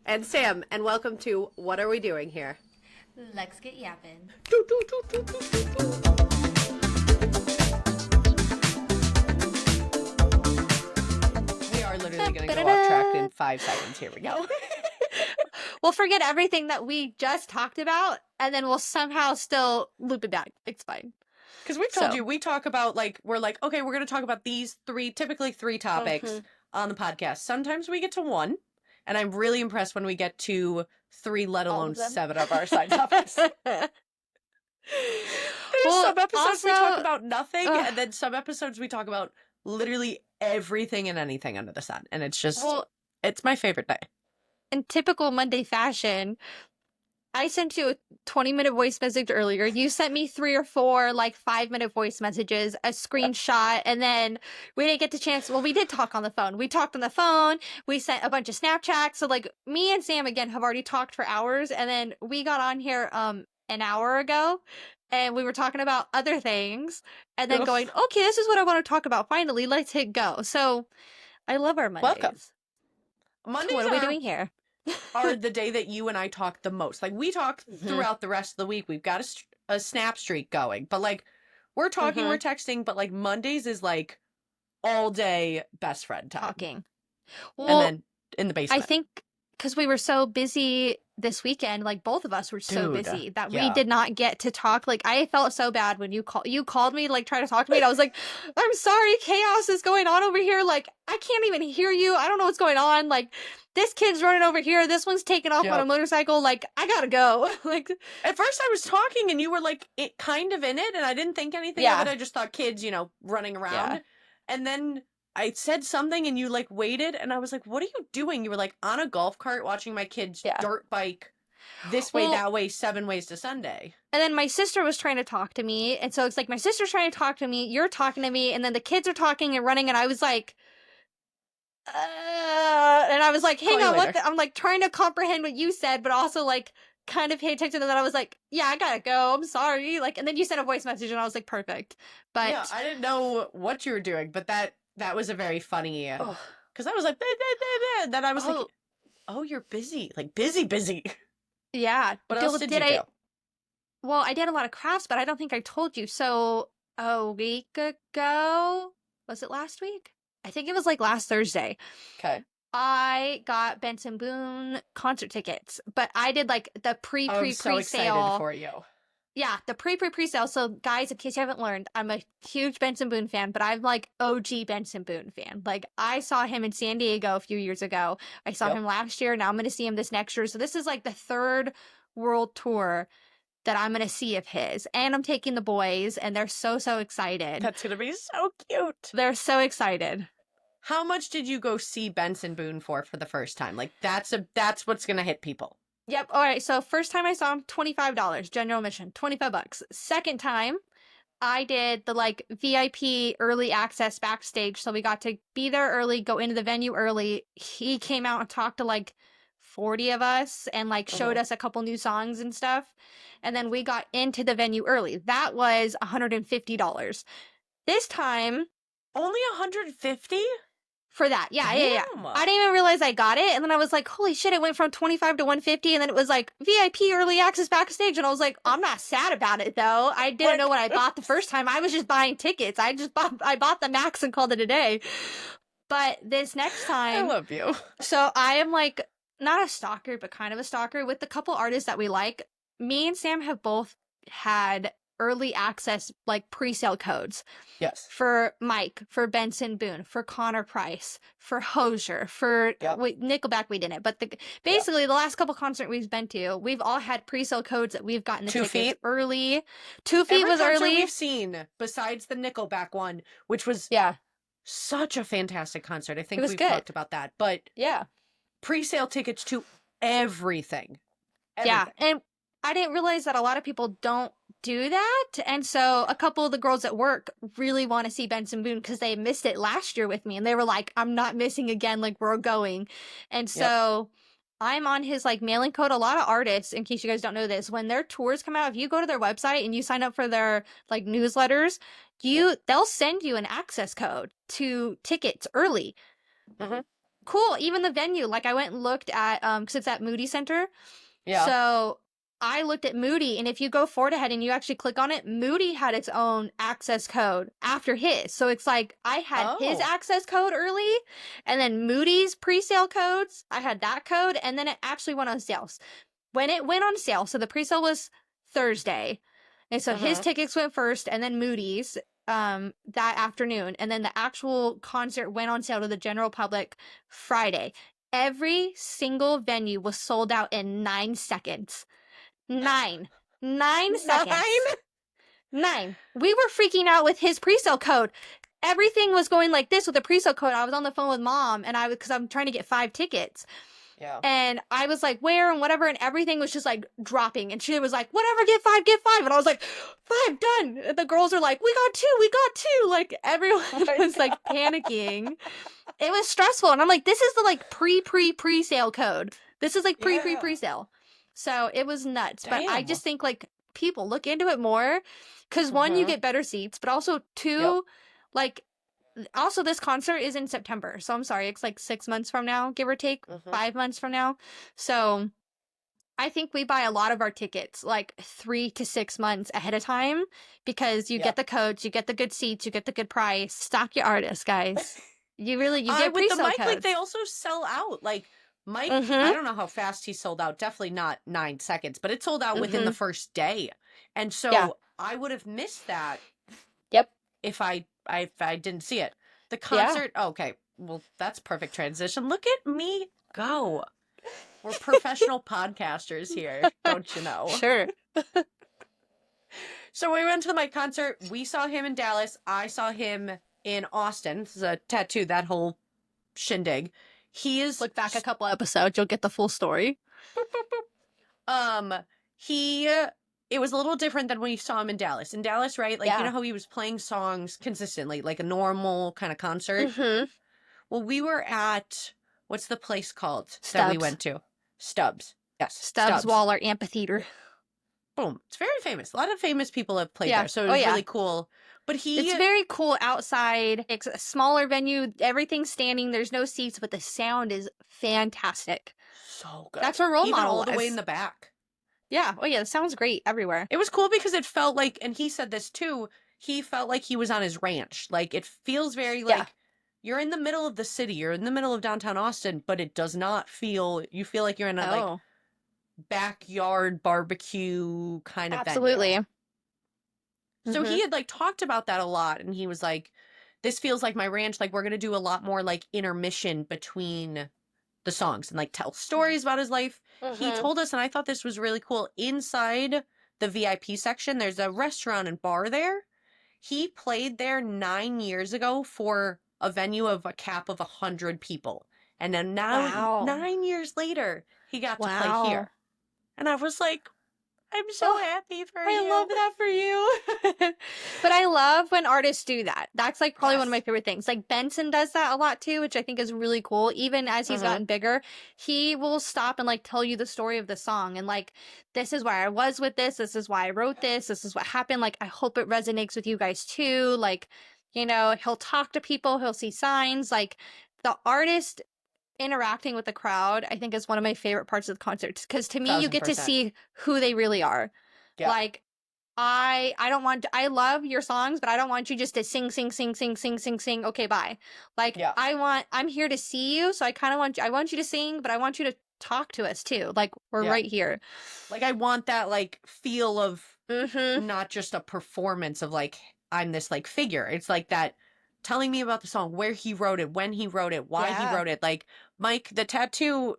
And Sam, and welcome to What Are We Doing Here? Let's get yapping. We are literally going to go off track in 5 seconds. Here we go. We'll forget everything that we just talked about, and then we'll somehow still loop it back. It's fine. Because we've told you, we talk about, we're like, okay, we're going to talk about these typically three topics on the podcast. Sometimes we get to one, and I'm really impressed when we get to 3, let alone 7 of our side topics. There's some episodes we talk about nothing, and then some episodes we talk about literally everything and anything under the sun. And it's just, it's my favorite day. In typical Monday fashion, I sent you a 20-minute voice message earlier. You sent me 3 or 4, 5-minute voice messages, a screenshot, and then we didn't get the chance. Well, we did talk on the phone. We talked on the phone. We sent a bunch of Snapchats. So, me and Sam, again, have already talked for hours. And then we got on here an hour ago, and we were talking about other things. And then going, okay, this is what I want to talk about. Finally, let's hit go. So, I love our Mondays. Welcome. Mondays what are we doing here? Are the day that you and I talk the most. We talk throughout the rest of the week. We've got a snap streak going. But, we're talking, we're texting, but, Mondays is, all day best friend time. Talking. Well, and then in the basement. I think because we were so busy this weekend, both of us were so busy that we did not get to talk. I felt so bad when you called me, try to talk to me, and I was like, I'm sorry, chaos is going on over here. I can't even hear you. I don't know what's going on. This kid's running over here. This one's taking off on a motorcycle. I gotta go. At first I was talking and you were it kind of in it, and I didn't think anything of it. I just thought kids, running around. Yeah. And then I said something and you waited, and I was like, what are you doing? You were on a golf cart watching my kids dirt bike this way, that way, 7 ways to Sunday. And then my sister was trying to talk to me. And so it's my sister's trying to talk to me, you're talking to me, and then the kids are talking and running, and I was like, and I was like, hang on, what I'm trying to comprehend what you said, but also kind of pay attention to that. I was like, yeah, I gotta go. I'm sorry. And then you sent a voice message and I was like, perfect. But yeah, I didn't know what you were doing, but that was a very funny, because I was like, and then I was like, oh, you're busy. Busy. Yeah. What else did you do? Well, I did a lot of crafts, but I don't think I told you. So a week ago, was it last week? I think it was last Thursday. Okay. I got Benson Boone concert tickets, but I did the pre-sale. So excited for you. Yeah, the pre-sale. So guys, in case you haven't learned, I'm a huge Benson Boone fan, but I'm OG Benson Boone fan. I saw him in San Diego a few years ago. I saw him last year. Now I'm going to see him this next year. So this is the 3rd world tour that I'm going to see of his. And I'm taking the boys, and they're so excited. That's going to be so cute. They're so excited. How much did you go see Benson Boone for the first time? That's what's going to hit people. Yep. All right. So first time I saw him, $25, general admission, $25. Second time, I did the VIP early access backstage. So we got to be there early, go into the venue early. He came out and talked to 40 of us and showed us a couple new songs and stuff. And then we got into the venue early. That was $150. This time, only $150? For that. Yeah. I didn't even realize I got it. And then I was like, holy shit, it went from 25 to 150. And then it was VIP early access backstage. And I was like, I'm not sad about it though. I didn't know what I bought the first time. I was just buying tickets. I bought the max and called it a day. But this next time. I love you. So I am not a stalker, but kind of a stalker with a couple artists that we like. Me and Sam have both had early access pre-sale codes. Yes. For Mike, for Benson Boone, for Connor Price, for Hozier, for Nickelback we didn't. But basically the last couple concerts we've been to, we've all had pre-sale codes that we've gotten the 2 tickets feet early. 2 feet Every was concert early. We've seen besides the Nickelback one, which was such a fantastic concert. I think we've talked about that. But pre-sale tickets to everything. Yeah, and I didn't realize that a lot of people don't do that. And so a couple of the girls at work really want to see Benson Boone because they missed it last year with me. And they were like, I'm not missing again. We're going. And so I'm on his mailing code. A lot of artists, in case you guys don't know this, when their tours come out, if you go to their website and you sign up for their newsletters, they'll send you an access code to tickets early. cool. Even the venue, like I went and looked at, because it's at Moody Center. Yeah. So I looked at Moody, and if you go forward ahead and you actually click on it, Moody had its own access code after his. So it's like I had his access code early, and then Moody's pre-sale codes. I had that code, and then it actually went on sale. When it went on sale, so the pre-sale was Thursday, and so his tickets went first, and then Moody's that afternoon, and then the actual concert went on sale to the general public Friday. Every single venue was sold out in 9 seconds. 9 seconds. 9. We were freaking out with his pre-sale code. Everything was going like this with the pre-sale code. I was on the phone with mom, and because I'm trying to get 5 tickets. Yeah. And I was like, where and whatever, and everything was just like dropping. And she was like, whatever, get 5. And I was like, 5, done. And the girls are like, we got 2. Like everyone was like panicking. It was stressful. And I'm like, this is the like pre-sale code. This is like pre-sale. So it was nuts. Damn. But I just think like people look into it more, because one, you get better seats, but also 2, like, also this concert is in September. So I'm sorry, it's like 6 months from now, give or take, 5 months from now. So I think we buy a lot of our tickets like 3 to 6 months ahead of time, because you get the codes, you get the good seats, you get the good price. Stock your artists, guys. You get with the pre-sale mic, codes. like they also sell out. Like Mike, I don't know how fast he sold out. Definitely not 9 seconds, but it sold out within the first day. And so I would have missed that. Yep. If I didn't see it. The concert. Okay. Well, that's perfect transition. Look at me go. We're professional podcasters here, don't you know? Sure. So we went to the Mike concert. We saw him in Dallas. I saw him in Austin. This is a tattoo, that whole shindig. He is... Look back a couple episodes, you'll get the full story. It was a little different than when you saw him in Dallas. In Dallas, right? Like, you know how he was playing songs consistently, like a normal kind of concert? Well, we were at... What's the place called that we went to? Stubbs. Yes. Stubbs Waller Amphitheater. Boom. It's very famous. A lot of famous people have played there, so it was really cool. But it's very cool outside. It's a smaller venue. Everything's standing. There's no seats, but the sound is fantastic. So good. That's where Role Model all the way in the back. Yeah. Oh, yeah. The sound's great everywhere. It was cool because it felt like, and he said this too, he felt like he was on his ranch. Like, it feels very like you're in the middle of the city. You're in the middle of downtown Austin, but it does not feel, you feel like you're in a like backyard barbecue kind of Absolutely. venue. So he had like talked about that a lot, and he was like, this feels like my ranch. Like, we're going to do a lot more like intermission between the songs and like tell stories about his life. He told us, and I thought this was really cool, inside the VIP section, there's a restaurant and bar there. He played there 9 years ago for a venue of a cap of 100 people. And then now, 9 years later, he got to play here. And I was like, I'm so happy for you. I love that for you. But I love when artists do that. That's like probably one of my favorite things. Like Benson does that a lot too, which I think is really cool. Even as he's gotten bigger, he will stop and like tell you the story of the song. And like, this is where I was with this. This is why I wrote this. This is what happened. Like, I hope it resonates with you guys too. Like, you know, he'll talk to people. He'll see signs. Like, the artist interacting with the crowd, I think, is one of my favorite parts of the concerts, because to me, you get to see who they really are. Like, I love your songs, but I don't want you just to sing. Okay, bye. Like, I'm here to see you, so I want you to sing, but I want you to talk to us too. Like, we're right here. Like, I want that like feel of not just a performance of like, I'm this like figure. It's like that telling me about the song, where he wrote it, when he wrote it, why he wrote it. Like, Mike, the tattoo,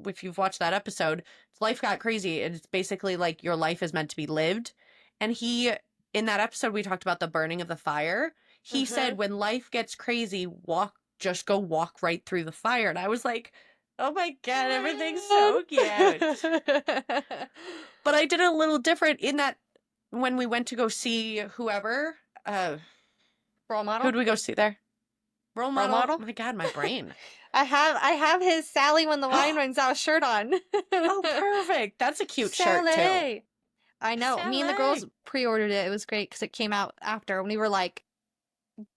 if you've watched that episode, Life Got Crazy. It's basically like your life is meant to be lived. And in that episode, we talked about the burning of the fire. He said, when life gets crazy, just go walk right through the fire. And I was like, oh my God, everything's so cute. But I did a little different in that when we went to go see whoever, Role Model? who did we go see there? Role Model? Oh my God, my brain. I have his Sally When the Wine Runs Out shirt on. Oh, perfect. That's a cute shirt, too. I know. Sally. Me and the girls pre-ordered it. It was great because it came out after. When we were like,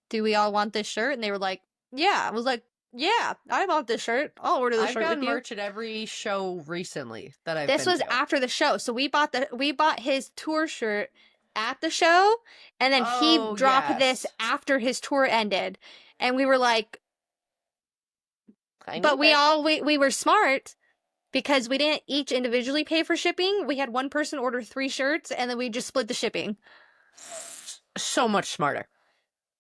do we all want this shirt? And they were like, yeah. I was like, Yeah, I bought this shirt. I'll order the I've shirt gotten with you. merch at every show recently that I've This been was to. after the show, so we bought his tour shirt at the show, and then he Oh, dropped this yes. after his tour ended, and we were like, I but need we were smart because we didn't each individually pay for shipping. We had one person order 3 shirts, and then we just split the shipping. so much smarter.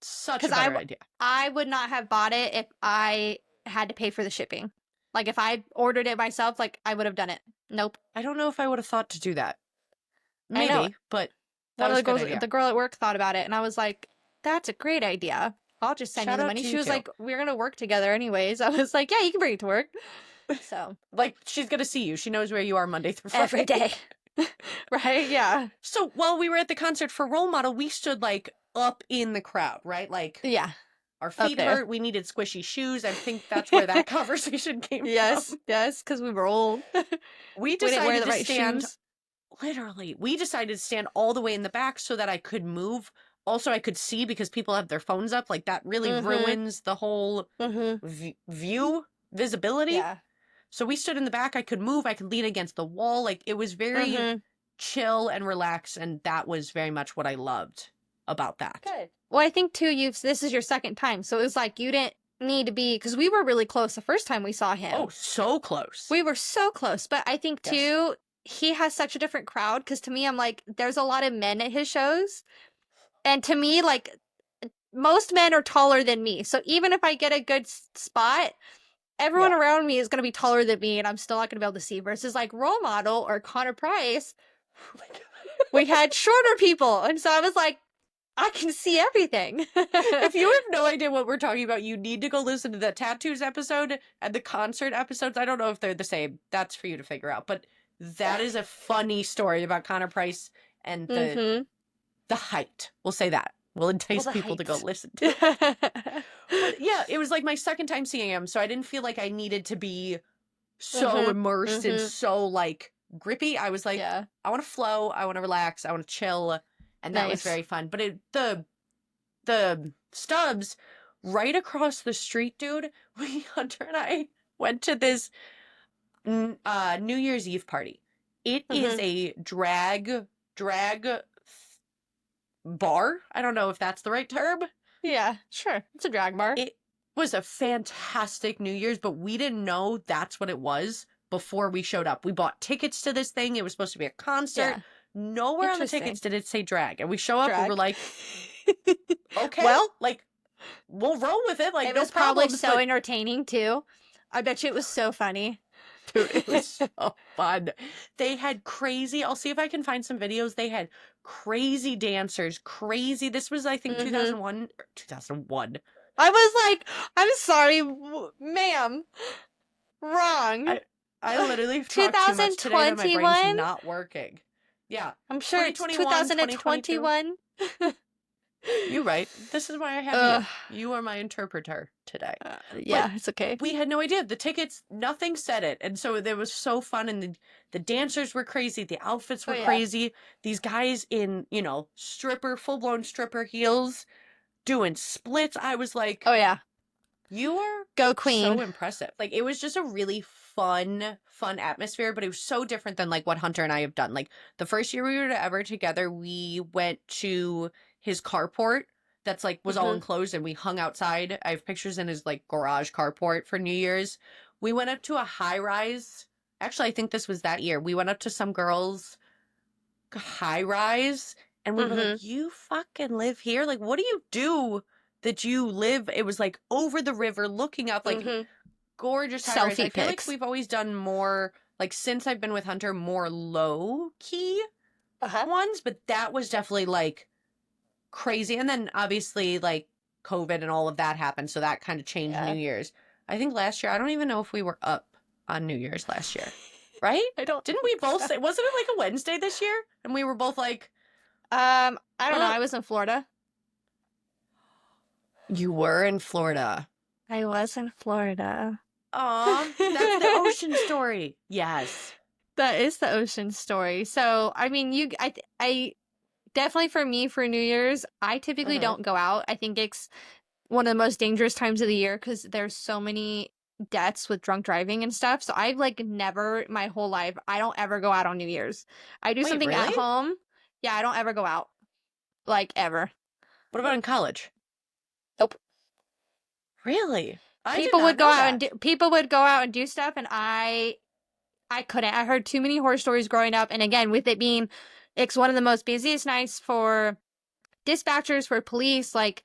Such a Because better idea. I would not have bought it if I had to pay for the shipping. Like if I ordered it myself, like I would have done it. Nope. I don't know if I would have thought to do that. I know. Maybe, but that One of was the a good girls, idea. the girl at work thought about it, and I was like, "That's a great idea. I'll just send Shout you the out money." to She you was two. like, "We're gonna work together anyways." I was like, "Yeah, you can bring it to work." So Like, she's gonna see you. She knows where you are Monday through Friday. every day, right? Yeah, So while we were at the concert for Role Model, we stood like up in the crowd, right? Like yeah. our feet there. hurt. We needed squishy shoes. I think that's where that conversation came Yes, from. yes, because we were old. We We didn't wear decided the to right stand. shoes. Literally, we decided to stand all the way in the back so that I could move. Also, I could see because people have their phones up. Like that really ruins the whole view, visibility. Yeah. So we stood in the back. I could move. I could lean against the wall. Like it was very chill and relaxed, and that was very much what I loved about that. Good. Well, I think too, this is your second time, so it was like you didn't need to be, because we were really close the first time we saw him. Oh, so close. We were so close, but I think too, he has such a different crowd, because to me, I'm like, there's a lot of men at his shows, and to me, like, most men are taller than me, so even if I get a good spot, everyone around me is going to be taller than me, and I'm still not going to be able to see, versus like Role Model or Connor Price, we had shorter people, and so I was like, I can see everything. If you have no idea what we're talking about, you need to go listen to the tattoos episode and the concert episodes. I don't know if they're the same. That's for you to figure out. But that is a funny story about Connor Price and the height. We'll say that. We'll entice people to go listen to it. But yeah, it was like my second time seeing him, so I didn't feel like I needed to be so immersed and so like grippy. I was like, I want to flow, I want to relax, I want to chill. And that was very fun. But the Stubbs right across the street, dude, Hunter and I went to this New Year's Eve party. It is a drag bar. I don't know if that's the right term. Yeah, sure. It's a drag bar. It was a fantastic New Year's, but we didn't know that's what it was before we showed up. We bought tickets to this thing. It was supposed to be a concert. Yeah. Nowhere on the tickets did it say drag. And we show up and we're like, okay, well, like, we'll roll with it. Like, it no was probably problems, so but... entertaining too. I bet you it was so funny. Dude, it was so fun. They had crazy, I'll see if I can find some videos. They had crazy dancers, crazy. This was, I think, 2001. 2001. I was like, I'm sorry, ma'am. Wrong. I literally talked too much today that my brain's not working. Yeah. I'm sure it's 2021. You're right. This is why I have you. You are my interpreter today. Yeah, it's okay. We had no idea. The tickets, nothing said it. And so it was so fun. And the dancers were crazy. The outfits were crazy. These guys in, full-blown stripper heels doing splits. I was like, oh, yeah. You are go queen. So impressive. Like, it was just a really fun atmosphere, but it was so different than like what Hunter and I have done. Like the first year we were ever together, we went to his carport that's like was all enclosed and we hung outside. I have pictures in his like garage carport for New Year's. We went up to a high rise. Actually, I think this was that year. We went up to some girls' high rise and we were like, you fucking live here? Like, what do you do that you live? It was like over the river looking up, like gorgeous high rise. I feel like we've always done more, like since I've been with Hunter, more low key ones, but that was definitely like crazy. And then obviously like COVID and all of that happened, so that kind of changed New Year's. I think last year, I don't even know if we were up on New Year's last year, right? Didn't we both say, wasn't it like a Wednesday this year? And we were both like, I don't know. I was in Florida. You were in Florida. I was in Florida. Aw, that's the ocean story. Yes. That is the ocean story. So, I mean, I definitely for me, for New Year's, I typically don't go out. I think it's one of the most dangerous times of the year because there's so many deaths with drunk driving and stuff. So I've like never, my whole life, I don't ever go out on New Year's. I do Wait, something at really? home. Yeah, I don't ever go out. Like ever. What about in college? Nope. Really? I did People not would go know out and that. people would go out and do stuff, and I couldn't. I heard too many horror stories growing up, and again, with it being, it's one of the most busiest nights for dispatchers, for police. Like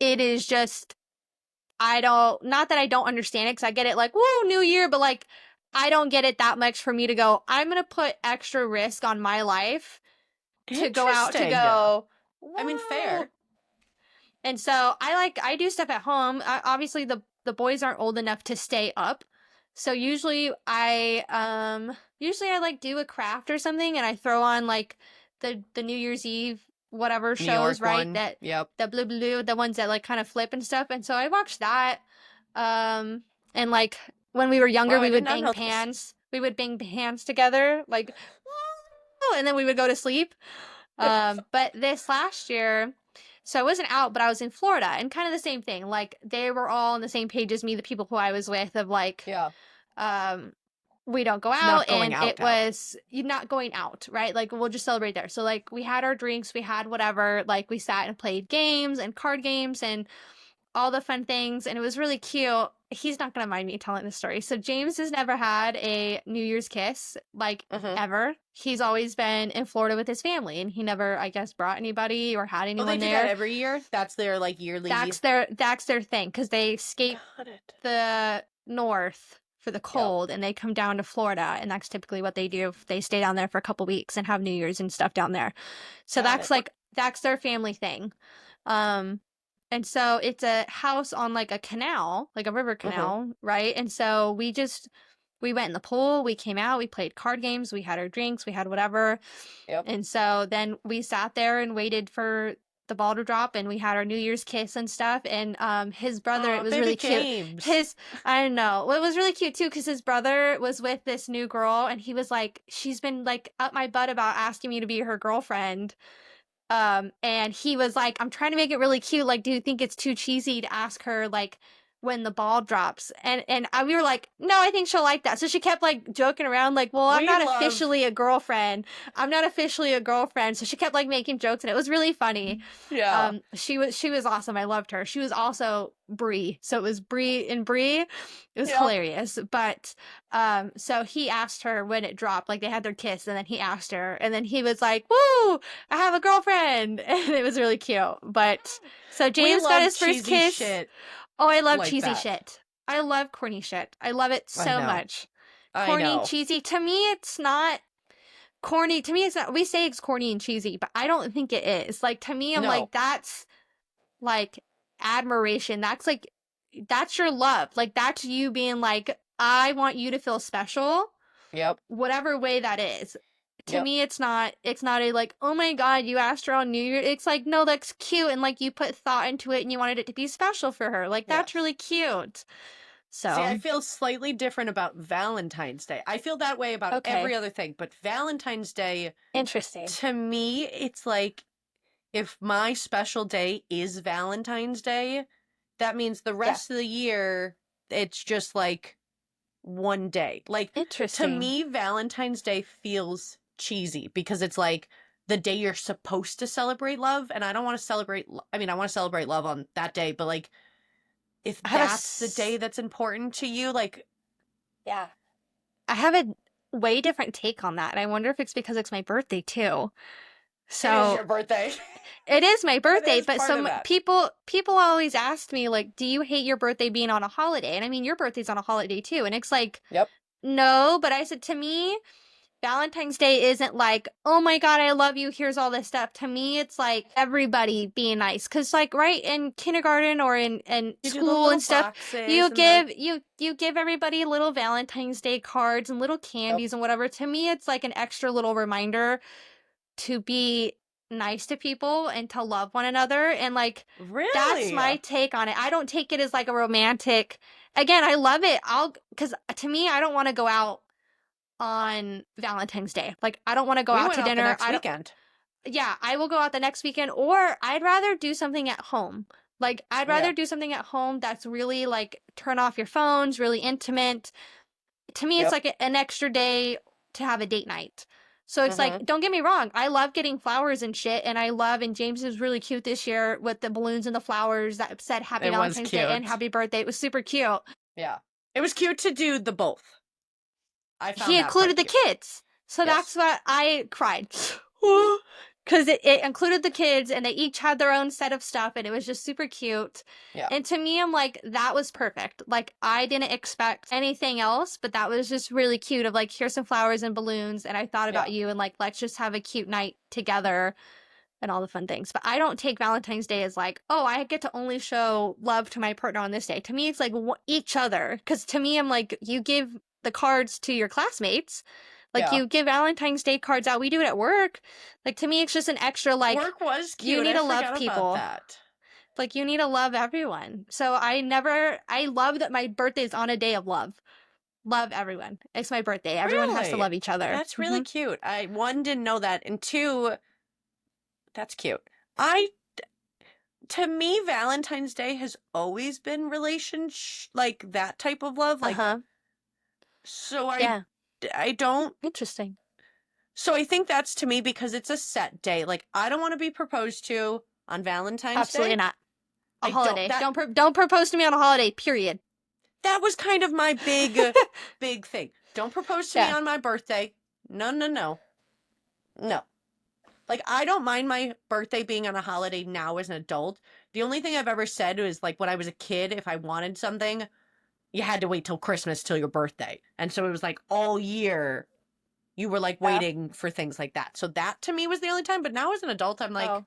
it is just, I don't, not that I don't understand it, because I get it, like, whoa, New Year, but like I don't get it that much for me to go, I'm gonna put extra risk on my life to go out to Interesting. go. I mean, fair. And so I do stuff at home. Obviously the boys aren't old enough to stay up. So usually I like do a craft or something, and I throw on like the New Year's Eve whatever New shows, York right? one. That Yep. the blue, the ones that like kind of flip and stuff. And so I watched that. And like when we were younger, Wow, I we did would not bang know this. pans. We would bang pans together, like, and then we would go to sleep. But this last year, so I wasn't out, but I was in Florida, and kind of the same thing. Like they were all on the same page as me, the people who I was with, of like, Yeah. we don't go Not out, going and out, it was you not going out, right? Like we'll just celebrate there. So like we had our drinks, we had whatever, like we sat and played games and card games and all the fun things, and it was really cute. He's not gonna mind me telling this story. So James has never had a New Year's kiss, like ever. He's always been in Florida with his family, and he never, I guess, brought anybody or had anyone they do there. that every year? That's their like yearly. That's their thing, because they skate the north for the cold, and they come down to Florida, and that's typically what they do. They stay down there for a couple weeks and have New Year's and stuff down there. So that's their family thing. And so it's a house on like a canal, like a river canal, right? And so we went in the pool, we came out, we played card games, we had our drinks, we had whatever. Yep. And so then we sat there and waited for the ball to drop, and we had our New Year's kiss and stuff. And his brother, it was really James. cute. I don't know. Well, it was really cute too, because his brother was with this new girl, and he was like, she's been like up my butt about asking me to be her girlfriend. And he was like, I'm trying to make it really cute. Like, do you think it's too cheesy to ask her like when the ball drops? And we were like, no, I think she'll like that. So she kept like joking around, like, well, I'm not officially a girlfriend. I'm not officially a girlfriend. So she kept like making jokes, and it was really funny. Yeah. She was awesome. I loved her. She was also Brie. So it was Brie and Brie. It was hilarious. But so he asked her when it dropped, like they had their kiss, and then he asked her, and then he was like, woo, I have a girlfriend. And it was really cute. But so James got his first kiss. Shit. Oh, I love cheesy shit. I love corny shit. I love it so much. Corny, cheesy. To me, it's not corny. To me, it's not. We say it's corny and cheesy, but I don't think it is. Like, to me, I'm like, that's like admiration. That's like, that's your love. Like, that's you being like, I want you to feel special. Yep. Whatever way that is. To me, it's not a like, oh my God, you asked her on New Year. It's like, no, that's cute. And like, you put thought into it, and you wanted it to be special for her. Like, that's really cute. So, see, I feel slightly different about Valentine's Day. I feel that way about every other thing, but Valentine's Day, interesting. To me, it's like, if my special day is Valentine's Day, that means the rest of the year, it's just like one day. Like, interesting. To me, Valentine's Day feels cheesy because it's like the day you're supposed to celebrate love, and I don't want to celebrate. I mean, I want to celebrate love on that day, but like, if that's the day that's important to you, like, I have a way different take on that, and I wonder if it's because it's my birthday too. So it is your birthday. It is my birthday, but some people always ask me, like, do you hate your birthday being on a holiday? And I mean, your birthday's on a holiday too. And it's like, no, but I said, to me, Valentine's Day isn't like, oh my God, I love you, here's all this stuff. To me, it's like everybody being nice. Cause like, right, in kindergarten or in school and stuff, you give everybody little Valentine's Day cards and little candies and whatever. To me, it's like an extra little reminder to be nice to people and to love one another. And like, that's my take on it. I don't take it as like a romantic, again, I love it. Cause to me, I don't want to go out on Valentine's Day. Like, I don't want to go out to dinner. The next weekend. Yeah, I will go out the next weekend, or I'd rather do something at home. Like, I'd rather do something at home that's really, like, turn off your phones, really intimate. To me, it's like an extra day to have a date night. So it's like, don't get me wrong, I love getting flowers and shit, and and James was really cute this year with the balloons and the flowers that said Happy Valentine's Day and Happy Birthday. It was super cute. Yeah. It was cute to do the both. I found he included the kids. So that's why I cried. Because it included the kids, and they each had their own set of stuff, and it was just super cute. Yeah. And to me, I'm like, that was perfect. Like, I didn't expect anything else, but that was just really cute of like, here's some flowers and balloons, and I thought about you, and like, let's just have a cute night together and all the fun things. But I don't take Valentine's Day as like, oh, I get to only show love to my partner on this day. To me, it's like each other. Because to me, I'm like, you give the cards to your classmates. Like, you give Valentine's Day cards out. We do it at work. Like, to me, it's just an extra, like, work was cute. You need to love people. That. Like, you need to love everyone. So I love that my birthday is on a day of love. Love everyone. It's my birthday. Everyone has to love each other. That's really cute. One, didn't know that. And two, that's cute. To me, Valentine's Day has always been like that type of love. Like, so I don't. Interesting. So I think that's to me because it's a set day. Like, I don't want to be proposed to on Valentine's Day. Absolutely not. A holiday. Don't propose to me on a holiday, period. That was kind of my big thing. Don't propose to me on my birthday. No. No. Like, I don't mind my birthday being on a holiday now as an adult. The only thing I've ever said was, like, when I was a kid, if I wanted something, you had to wait till Christmas till your birthday. And so it was like all year you were like waiting for things like that. So that to me was the only time. But now as an adult, I'm like,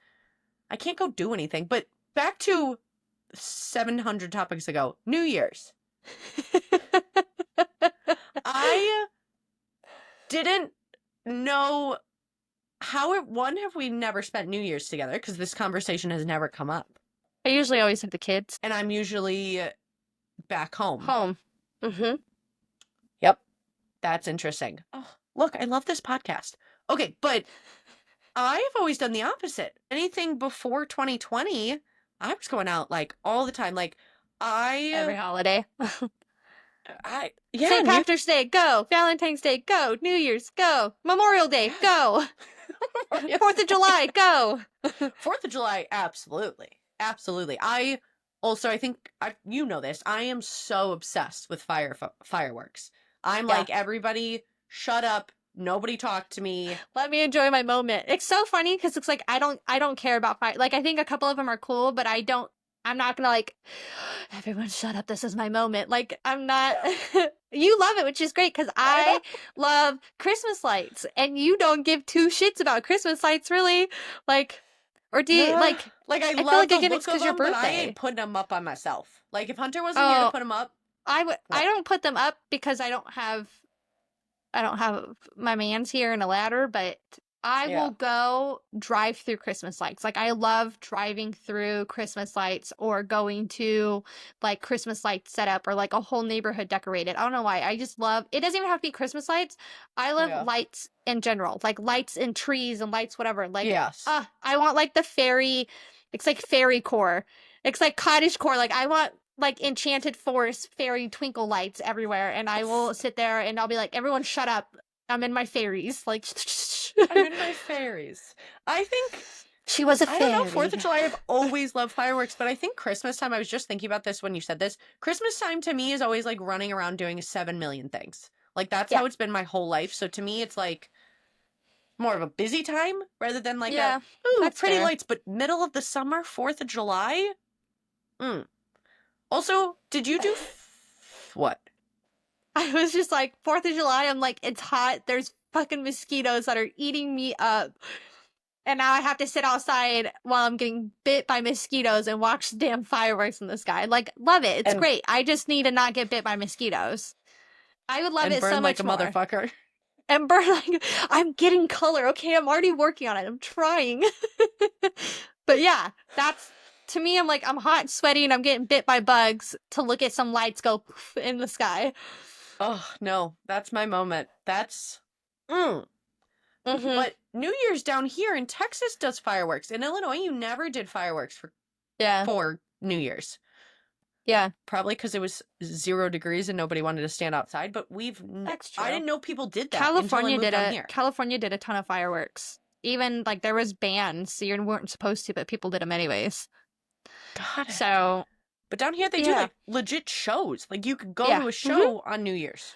I can't go do anything. But back to 700 topics ago, New Year's. I didn't know have we never spent New Year's together? Because this conversation has never come up. I usually always have the kids. And I'm usually back home. Yep. That's interesting. Oh, look, I love this podcast. Okay, but I've always done the opposite. Anything before 2020, I was going out like all the time. Like every holiday. Yeah. St. Patrick's Day, go. Valentine's Day, go. New Year's, go. Memorial Day, go. 4th of July, go. 4th of July, absolutely. Absolutely. I think, you know this, I am so obsessed with fireworks. I'm like, everybody, shut up. Nobody talk to me. Let me enjoy my moment. It's so funny because it's like, I don't care about fire. Like, I think a couple of them are cool, but I'm not gonna like, everyone shut up, this is my moment. Like, I'm not, you love it, which is great, because I love Christmas lights, and you don't give two shits about Christmas lights, really. Like, or do you, like I love like the the look look of of your them, but I birthday. ain't putting them up on myself. Like, if Hunter wasn't here to put them up. I don't put them up because I don't have my man's here and a ladder, but I will go drive through Christmas lights. Like, I love driving through Christmas lights or going to, like, Christmas light setup or, like, a whole neighborhood decorated. I don't know why. I just love, it doesn't even have to be Christmas lights. I love lights in general. Like, lights in trees and lights, whatever. Like, I want, like, it's like fairy core. It's like cottage core. Like, I want, like, enchanted forest fairy twinkle lights everywhere. And I will sit there and I'll be like, everyone shut up. I'm in my fairies. Like, I'm in my fairies. I think she was a fairy. I don't know, 4th of July, I've always loved fireworks, but I think Christmas time, I was just thinking about this when you said this. Christmas time to me is always like running around doing 7 million things. Like, that's how it's been my whole life. So to me, it's like more of a busy time rather than like pretty lights. But middle of the summer, 4th of July. Also, did you do what? I was just like, 4th of July, I'm like, it's hot. There's fucking mosquitoes that are eating me up. And now I have to sit outside while I'm getting bit by mosquitoes and watch the damn fireworks in the sky. Like, love it. It's great. I just need to not get bit by mosquitoes. I would love it so much more. And burn like a motherfucker. And burn like, I'm getting color. Okay, I'm already working on it. I'm trying. But yeah, that's, to me, I'm like, I'm hot and sweaty and I'm getting bit by bugs to look at some lights go poof in the sky. Oh, no, that's my moment. That's, But New Year's down here in Texas does fireworks. In Illinois, you never did fireworks for New Year's. Yeah. Probably because it was 0 degrees and nobody wanted to stand outside. But That's true. I didn't know people did that California until I moved down here. California did a ton of fireworks. Even like there was bans, so you weren't supposed to, but people did them anyways. Got it. So, but down here they do like legit shows. Like you could go to a show on New Year's.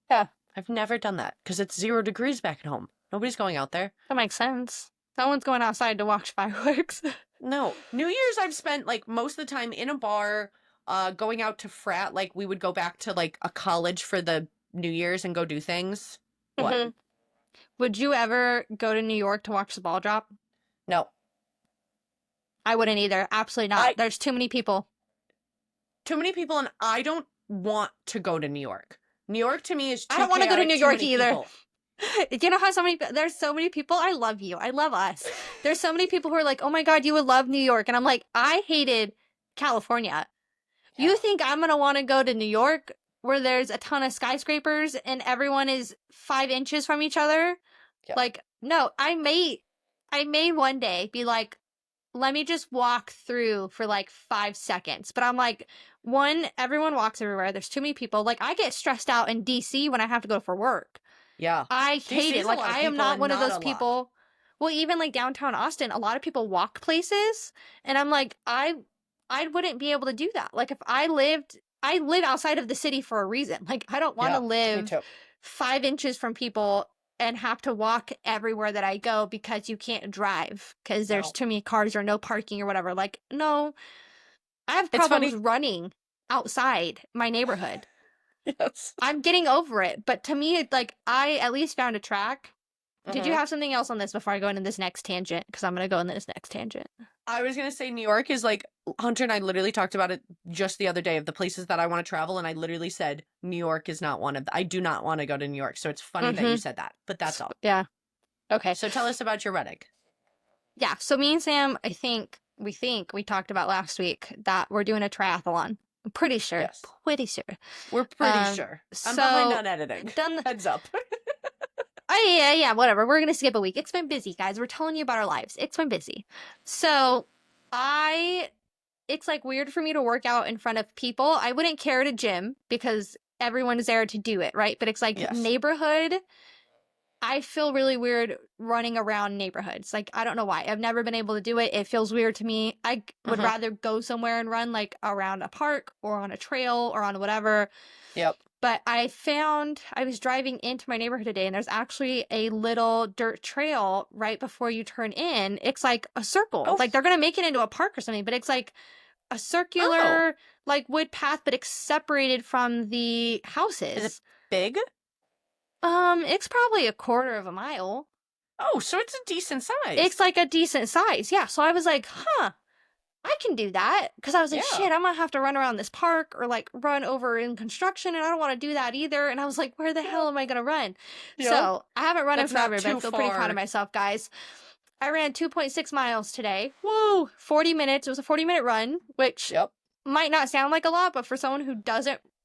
Yeah. I've never done that because it's 0 degrees back at home. Nobody's going out there. That makes sense. No one's going outside to watch fireworks. No. New Year's I've spent like most of the time in a bar, going out to frat. Like we would go back to like a college for the New Year's and go do things. What? Would you ever go to New York to watch the ball drop? No. I wouldn't either. Absolutely not. There's too many people. Too many people, and I don't want to go to New York. New York to me is too I don't want to go to New York either. People. You know how there's so many people. I love you. I love us. There's so many people who are like, oh my God, you would love New York. And I'm like, I hated California. Yeah. You think I'm going to want to go to New York where there's a ton of skyscrapers and everyone is 5 inches from each other? Yeah. Like, no, I may one day be like, let me just walk through for like 5 seconds. But I'm like, one, everyone walks everywhere. There's too many people. Like, I get stressed out in DC when I have to go for work. Yeah. I hate it. Like, I am not one of those people. Well, even like downtown Austin, a lot of people walk places. And I'm like, I wouldn't be able to do that. Like, if I live outside of the city for a reason. Like, I don't want to live 5 inches from people and have to walk everywhere that I go because you can't drive because there's too many cars or no parking or whatever. Like, no, I have problems running outside my neighborhood. Yes. I'm getting over it. But to me, like, I at least found a track. Did you have something else on this before I go into this next tangent? Because I'm going to go into this next tangent. I was going to say New York is like, Hunter and I literally talked about it just the other day of the places that I want to travel. And I literally said, New York is not one of them. I do not want to go to New York. So it's funny that you said that. But that's all. Yeah. Okay. So tell us about your wedding. Yeah. So me and Sam, we talked about last week that we're doing a triathlon. I'm pretty sure. Yes. Pretty sure. We're pretty sure. I'm behind on editing. Heads up. Oh, yeah, whatever. We're going to skip a week. It's been busy, guys. We're telling you about our lives. It's been busy. So, it's like weird for me to work out in front of people. I wouldn't care to gym because everyone is there to do it, right? But it's like neighborhood. I feel really weird running around neighborhoods. Like, I don't know why. I've never been able to do it. It feels weird to me. I would rather go somewhere and run like around a park or on a trail or on whatever. Yep. But I was driving into my neighborhood today and there's actually a little dirt trail right before you turn in. It's like a circle. Oh. Like they're going to make it into a park or something, but it's like a circular like wood path, but it's separated from the houses. Is it big? It's probably 1/4 of a mile. Oh, so it's a decent size. It's like a decent size. Yeah. So I was like, I can do that. Because I was like, shit, I'm going to have to run around this park or like run over in construction. And I don't want to do that either. And I was like, where the hell am I going to run? Yep. So I haven't run in forever, but I feel pretty proud of myself, guys. I ran 2.6 miles today. Woo! 40 minutes. It was a 40-minute run, which might not sound like a lot, but for someone who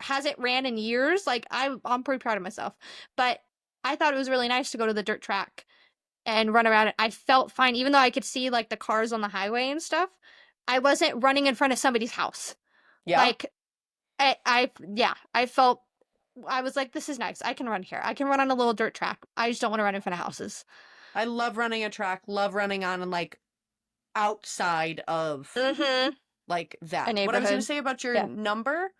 hasn't ran in years, like I'm pretty proud of myself. But I thought it was really nice to go to the dirt track and run around it. I felt fine, even though I could see like the cars on the highway and stuff. I wasn't running in front of somebody's house. Yeah. Like, I felt, I was like, this is nice. I can run here. I can run on a little dirt track. I just don't want to run in front of houses. I love running a track, love running on like outside of like that. What I was going to say about your number,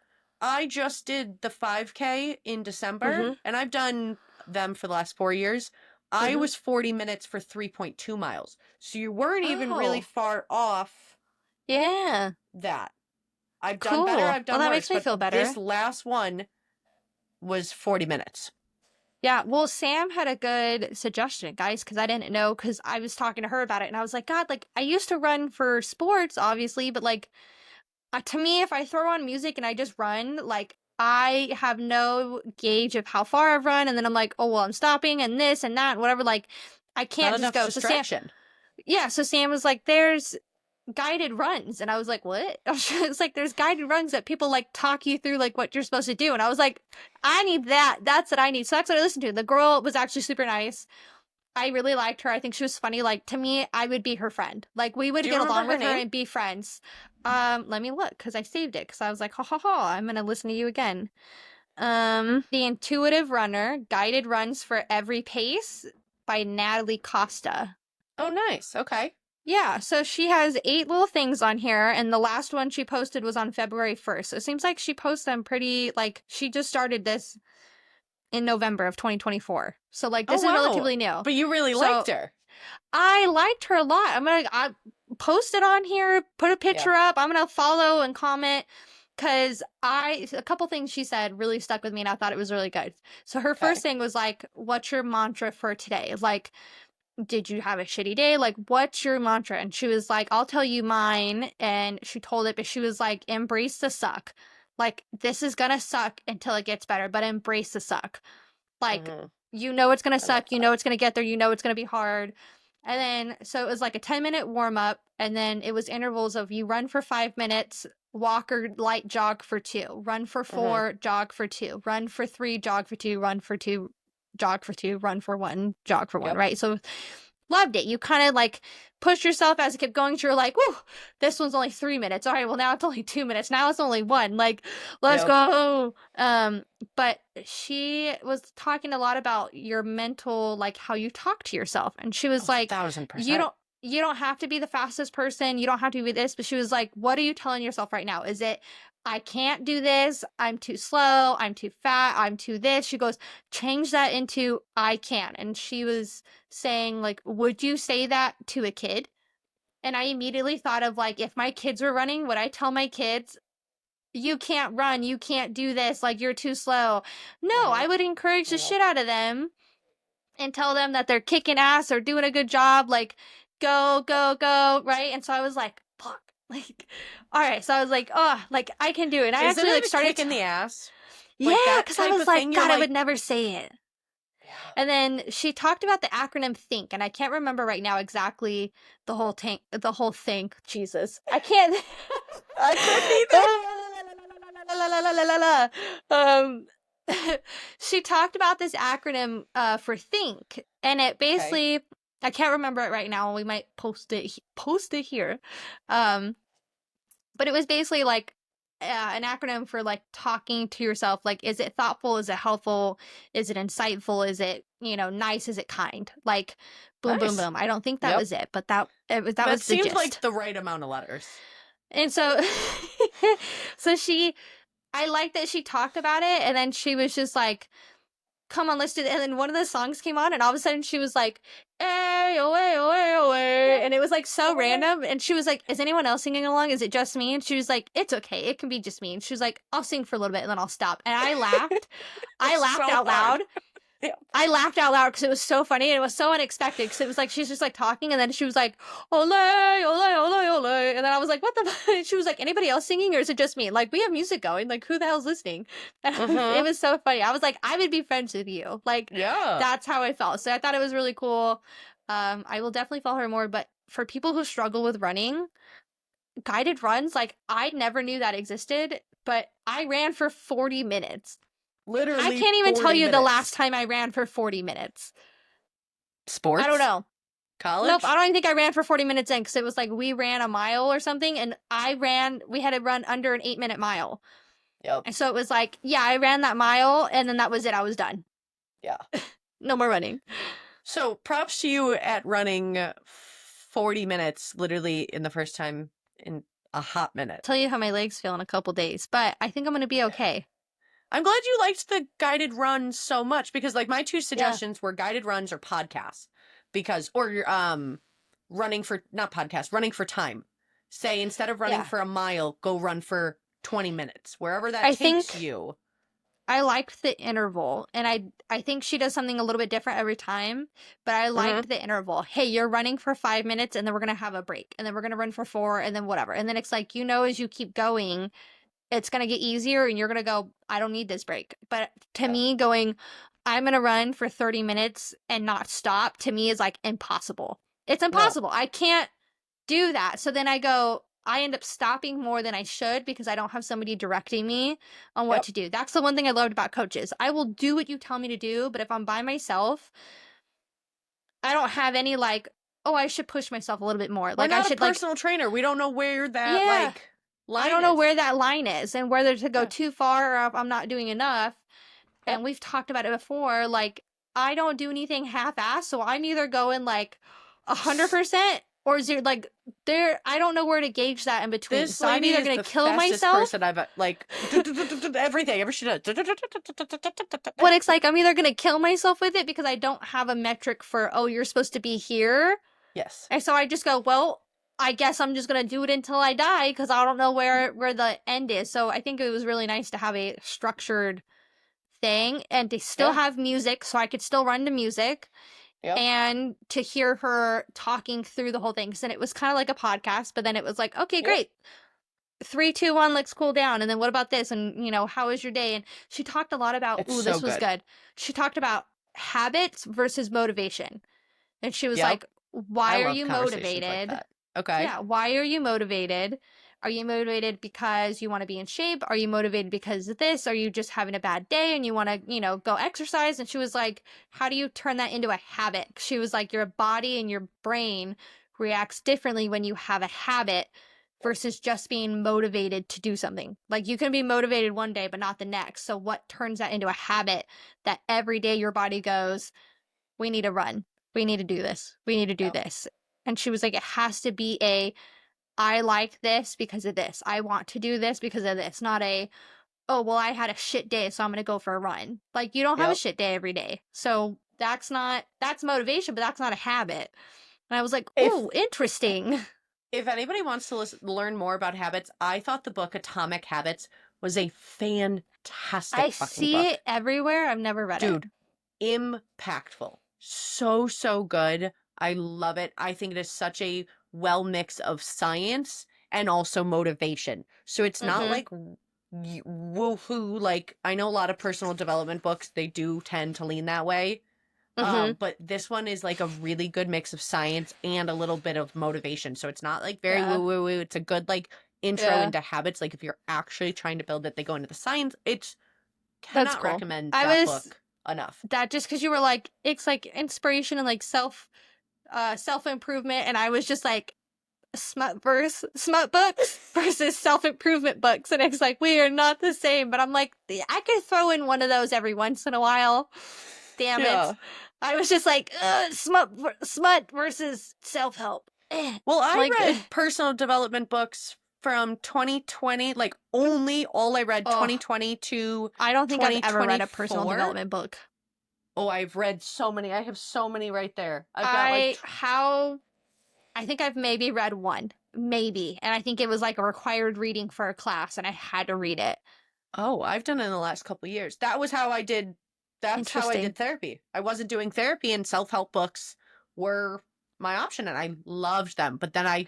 I just did the 5K in December and I've done them for the last 4 years. I was 40 minutes for 3.2 miles. So you weren't even really far off. Yeah. That. I've done better, I've done worse. That makes me feel better. This last one was 40 minutes. Yeah, well, Sam had a good suggestion, guys, because I didn't know, because I was talking to her about it, and I was like, God, like, I used to run for sports, obviously, but, like, to me, if I throw on music and I just run, like, I have no gauge of how far I've run, and then I'm like, oh, well, I'm stopping, and this, and that, and whatever, like, I can't just go. Distraction. So Sam was like, there's guided runs, and I was like, what? It's like there's guided runs that people like talk you through like what you're supposed to do, and I was like, I need that. That's what I need. So that's what I listened to. The girl was actually super nice. I really liked her. I think she was funny. Like, to me, I would be her friend. Like, we would get along with her and be friends. Let me look, because I saved it, because I was like, ha ha ha, I'm gonna listen to you again. The Intuitive Runner, Guided Runs for Every Pace by Natalie Costa. Oh, nice. Okay. Yeah, so she has 8 little things on here, and the last one she posted was on February 1st. So it seems like she posts them pretty, like, she just started this in November of 2024. So, like, this is relatively new. But you really liked her. I liked her a lot. I post it on here, put a picture up. I'm gonna follow and comment, because a couple things she said really stuck with me, and I thought it was really good. So her first thing was like, what's your mantra for today? Like, did you have a shitty day? Like, what's your mantra? And she was like, I'll tell you mine. And she told it, but she was like, embrace the suck. Like, this is gonna suck until it gets better, but embrace the suck. Like, you know it's gonna suck, you know it's gonna get there, you know it's gonna be hard. And then, so it was like a 10-minute warm-up, and then it was intervals of you run for 5 minutes, walk or light jog for 2, run for 4, jog for 2, run for 3, jog for 2, run for 2, jog for 2, run for 1, jog for 1, right? So loved it. You kind of like pushed yourself as it kept going. So you're like, whoa, this one's only 3 minutes. All right, well, now it's only 2 minutes. Now it's only 1. Like, let's go. But she was talking a lot about your mental, like how you talk to yourself. And she was like, 1000%. You don't have to be the fastest person. You don't have to be this. But she was like, what are you telling yourself right now? Is it, I can't do this. I'm too slow. I'm too fat. I'm too this. She goes, change that into I can. And she was saying, like, would you say that to a kid? And I immediately thought of, like, if my kids were running, would I tell my kids, you can't run, you can't do this, like, you're too slow? No, I would encourage the shit out of them and tell them that they're kicking ass or doing a good job, like, go, go, go, right? And so I was like, fuck. Like, all right. So I was like, oh, like, I can do it. And I actually like started kicking the ass. Yeah, because I was like, God, I would never say it. Yeah. And then she talked about the acronym THINK, and I can't remember right now exactly the whole thing. Jesus, I can't. I couldn't either. She talked about this acronym for THINK, and it basically, I can't remember it right now. We might post it here. But it was basically like an acronym for like talking to yourself. Like, is it thoughtful? Is it helpful? Is it insightful? Is it, nice? Is it kind? Like, boom, boom, boom. I don't think that was it, but that was the gist. Seems like the right amount of letters. And so, I like that she talked about it, and then she was just like, come on, let's do it. And then one of the songs came on, and all of a sudden she was like, hey, away, away, away. And it was like so random. And she was like, is anyone else singing along? Is it just me? And she was like, it's okay. It can be just me. And she was like, I'll sing for a little bit and then I'll stop. And I laughed. I laughed out loud. Yeah. I laughed out loud because it was so funny and it was so unexpected, because it was like she's just like talking, and then she was like, ole, ole, ole, ole. And then I was like, what the fuck? She was like, anybody else singing, or is it just me? Like, we have music going. Like, who the hell's listening? And it was so funny. I was like, I would be friends with you. Like, that's how I felt. So I thought it was really cool. I will definitely follow her more. But for people who struggle with running, guided runs, like, I never knew that existed, but I ran for 40 minutes. Literally, I can't even tell you the last time I ran for 40 minutes. Sports? I don't know. College? Nope, I don't even think I ran for 40 minutes in, because it was like we ran a mile or something, and we had to run under an 8-minute mile. Yep. And so it was like, yeah, I ran that mile, and then that was it. I was done. Yeah. No more running. So props to you at running 40 minutes, literally in the first time in a hot minute. Tell you how my legs feel in a couple days, but I think I'm going to be okay. I'm glad you liked the guided runs so much, because like my 2 suggestions were guided runs or podcasts, running for time. Say, instead of running for a mile, go run for 20 minutes, wherever that takes you. I liked the interval, and I think she does something a little bit different every time, but I liked the interval. Hey, you're running for 5 minutes, and then we're going to have a break, and then we're going to run for 4, and then whatever. And then it's like, as you keep going, it's going to get easier, and you're going to go, I don't need this break. But to me, going, I'm going to run for 30 minutes and not stop, to me is like impossible. It's impossible. No. I can't do that. So then I end up stopping more than I should, because I don't have somebody directing me on what to do. That's the one thing I loved about coaches. I will do what you tell me to do, but if I'm by myself, I don't have any like, oh, I should push myself a little bit more. We're Like not I should a personal trainer. We don't know where that like line I don't know is. where that line is and whether to go Yeah. too far or if I'm not doing enough. Yep. And we've talked about it before. Like I don't do anything half-assed, so I'm either going like 100% or zero. Like there, I don't know where to gauge that in between. This So I'm lady either is gonna the kill fastest myself. person I've like everything. Ever she does. But it's like I'm either gonna kill myself with it because I don't have a metric for, oh, you're supposed to be here. Yes. And so I just go, well, I guess I'm just gonna do it until I die because I don't know where the end is. So I think it was really nice to have a structured thing and to still have music, so I could still run to music. Yep. And to hear her talking through the whole thing. So then it was kind of like a podcast, but then it was like, okay, great. 3, 2, 1, let's cool down. And then what about this? And, you know, how was your day? And she talked a lot about, this was good. She talked about habits versus motivation. And she was like, why are you motivated? Like okay. Yeah, why are you motivated? Are you motivated because you want to be in shape? Are you motivated because of this? Are you just having a bad day and you want to, you know, go exercise? And she was like, how do you turn that into a habit? She was like, your body and your brain reacts differently when you have a habit versus just being motivated to do something. Like you can be motivated one day, but not the next. So what turns that into a habit that every day your body goes, we need to run. We need to do this. We need to do this. And she was like, it has to be I like this because of this. I want to do this because of this. Not oh, well, I had a shit day, so I'm going to go for a run. Like, you don't have a shit day every day. So that's motivation, but that's not a habit. And I was like, ooh, interesting. If anybody wants to learn more about habits, I thought the book Atomic Habits was a fantastic I fucking see book. it everywhere. I've never read it. Dude, impactful. So good. I love it. I think it is such a well mix of science and also motivation. So it's not like woohoo. Like I know a lot of personal development books, they do tend to lean that way. But this one is like a really good mix of science and a little bit of motivation. So it's not like very woo woo woo. It's a good like intro into habits. Like if you're actually trying to build it, they go into the science. Cannot recommend that book enough. That just because you were like, it's like inspiration and like self improvement, and I was just like smut books versus self improvement books, and it's like we are not the same. But I'm like, I could throw in one of those every once in a while. Damn it! I was just like smut versus self help. Well, I read personal development books from 2020, like all I read 2020 to I don't think I've ever read a personal development book. Oh, I've read so many. I have so many right there. I think I've maybe read one, maybe, and I think it was like a required reading for a class, and I had to read it. Oh, I've done it in the last couple of years. That was how I did. That's how I did therapy. I wasn't doing therapy, and self-help books were my option, and I loved them. But then I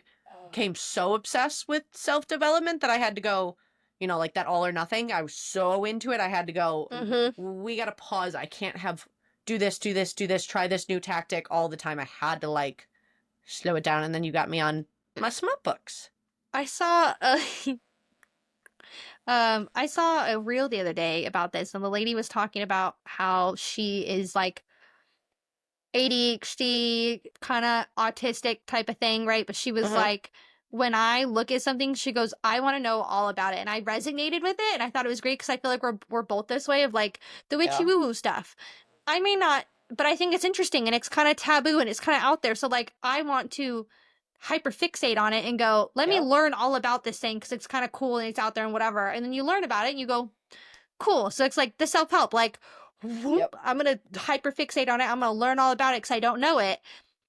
became so obsessed with self-development that I had to go, like that all or nothing. I was so into it. I had to go, we got to pause. I can't have do this, try this new tactic all the time. I had to like slow it down. And then you got me on my smut books. I saw a reel the other day about this, and the lady was talking about how she is like ADHD, kind of autistic type of thing, right? But she was like, when I look at something, she goes, I want to know all about it. And I resonated with it, and I thought it was great because I feel like we're both this way of like the witchy woo-woo stuff. I may not, but I think it's interesting, and it's kind of taboo, and it's kind of out there. So like, I want to hyperfixate on it and go, let me learn all about this thing because it's kind of cool and it's out there and whatever. And then you learn about it and you go, cool. So it's like the self-help, like, whoop, I'm going to hyperfixate on it. I'm going to learn all about it because I don't know it.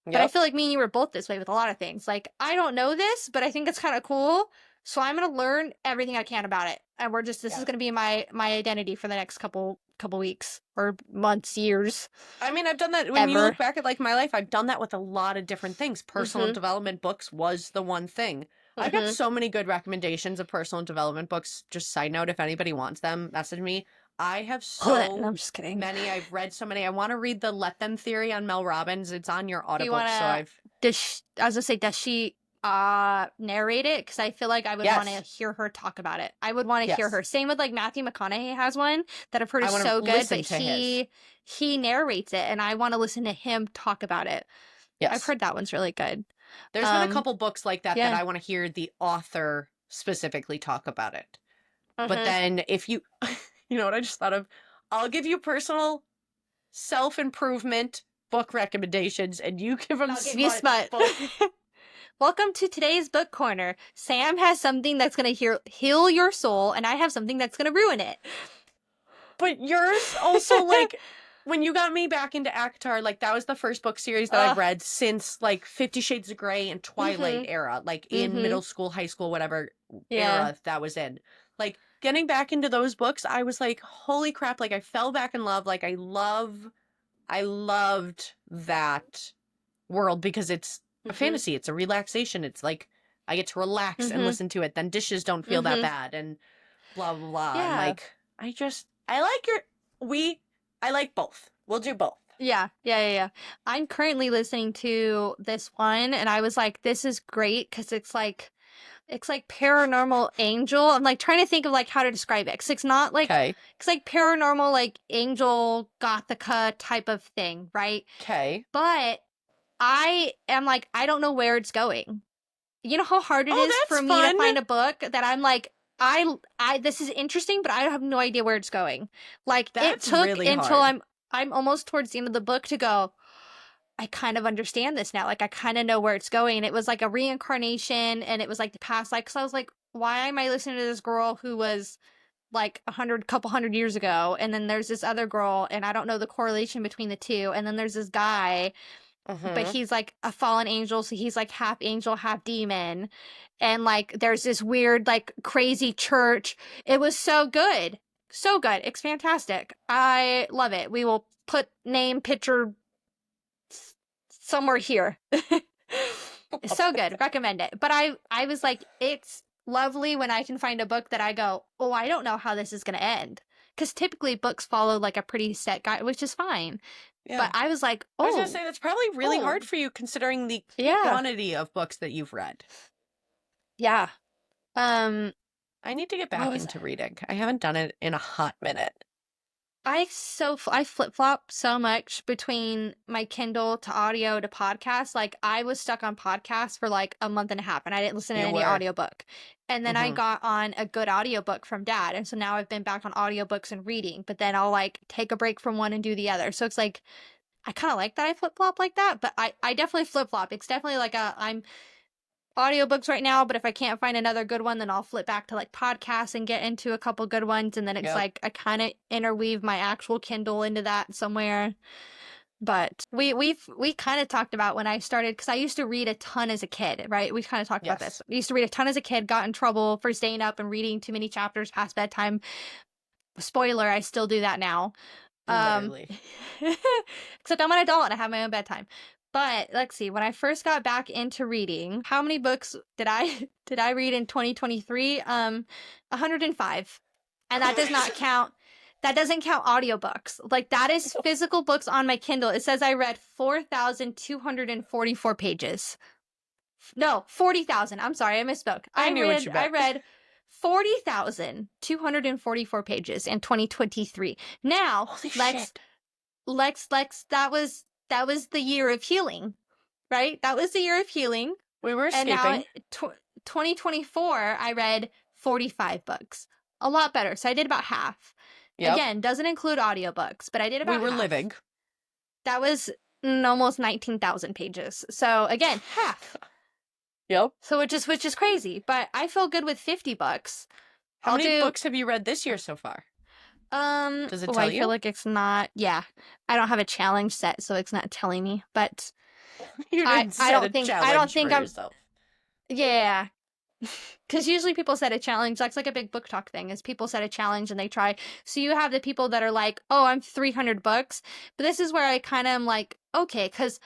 But I feel like me and you were both this way with a lot of things. Like, I don't know this, but I think it's kind of cool. So I'm going to learn everything I can about it. And we're just, this is going to be my identity for the next couple weeks or months, years. I mean, I've done that when you look back at like my life. I've done that with a lot of different things. Personal development books was the one thing. I've got so many good recommendations of personal development books. Just side note, if anybody wants them, message me. I have I'm just kidding. many. I've read so many. I want to read the Let Them Theory on Mel Robbins. It's on your Audible. I was gonna say, does she narrate it because I feel like I would want to hear her talk about it. I would want to hear her. Same with like Matthew McConaughey has one that I've heard is so good, but he narrates it and I want to listen to him talk about it. Yes. I've heard that one's really good. There's been a couple books like that that I want to hear the author specifically talk about it. But then if you, you know what I just thought of? I'll give you personal self-improvement book recommendations and you give them smut. Welcome to today's book corner. Sam has something that's going to heal your soul, and I have something that's going to ruin it. But yours also, like, when you got me back into ACOTAR, like, that was the first book series that I've read since, like, 50 Shades of Grey and Twilight era, like, in middle school, high school, whatever era that was in. Like, getting back into those books, I was like, holy crap, like, I fell back in love. Like, I loved that world because it's a fantasy. It's a relaxation. It's like I get to relax and listen to it. Then dishes don't feel that bad and blah, blah, blah. Yeah. And like, I like both. We'll do both. Yeah. I'm currently listening to this one and I was like, this is great because it's like paranormal angel. I'm like trying to think of like how to describe it. Cause it's not like, it's like paranormal, like angel Gothica type of thing. Right. Okay. But I am like, I don't know where it's going. You know how hard it is for me to find a book that I'm like, this is interesting, but I have no idea where it's going. Like it took really until I'm almost towards the end of the book to go, I kind of understand this now. Like I kind of know where it's going. And it was like a reincarnation and it was like the past life. Cause I was like, why am I listening to this girl who was like couple hundred years ago? And then there's this other girl and I don't know the correlation between the two. And then there's this guy but he's like a fallen angel, so he's like half angel, half demon. And like there's this weird, like crazy church. It was so good. So good. It's fantastic. I love it. We will put name, picture somewhere here. It's so good. Recommend it. But I was like, it's lovely when I can find a book that I go, oh, I don't know how this is going to end. Because typically books follow like a pretty set guide, which is fine. Yeah. But I was like, I was going to say, that's probably really hard for you considering the quantity of books that you've read. Yeah. I need to get back into reading. I haven't done it in a hot minute. I flip-flop so much between my Kindle to audio to podcast. Like, I was stuck on podcasts for like a month and a half, and I didn't listen to any audiobook. And then I got on a good audiobook from Dad, and so now I've been back on audiobooks and reading, but then I'll like take a break from one and do the other. So it's like, I kind of like that I flip-flop like that, but I definitely flip-flop. It's definitely like I'm audiobooks right now, but if I can't find another good one, then I'll flip back to like podcasts and get into a couple good ones, and then it's like I kind of interweave my actual Kindle into that somewhere. But we kind of talked about when I started, because I used to read a ton as a kid, right? We kind of talked about this. I used to read a ton as a kid, got in trouble for staying up and reading too many chapters past bedtime. Spoiler, I still do that now. Literally. Except I'm an adult and I have my own bedtime. But let's see, when I first got back into reading, how many books did I read in 2023? 105. And that does not count. That doesn't count audiobooks. Like, that is physical books on my Kindle. It says I read 4,244 pages. No, 40,000. I'm sorry, I misspoke. I read 40,244 pages in 2023. Now, Lex, that was the year of healing, right? That was the year of healing. We were escaping. And now, 2024, I read 45 books. A lot better. So I did about half. Yep. Again, doesn't include audiobooks, but I did about half. We were living. That was almost 19,000 pages. So again, half. Yep. So which is crazy, but I feel good with 50 books. How many books have you read this year so far? Does it tell you? I feel like it's not. Yeah, I don't have a challenge set, so it's not telling me. But I don't think I'm. Yourself. Yeah, because usually people set a challenge. That's like a big book talk thing. Is people set a challenge and they try. So you have the people that are like, "Oh, I'm 300 books," but this is where I kind of am like, okay, because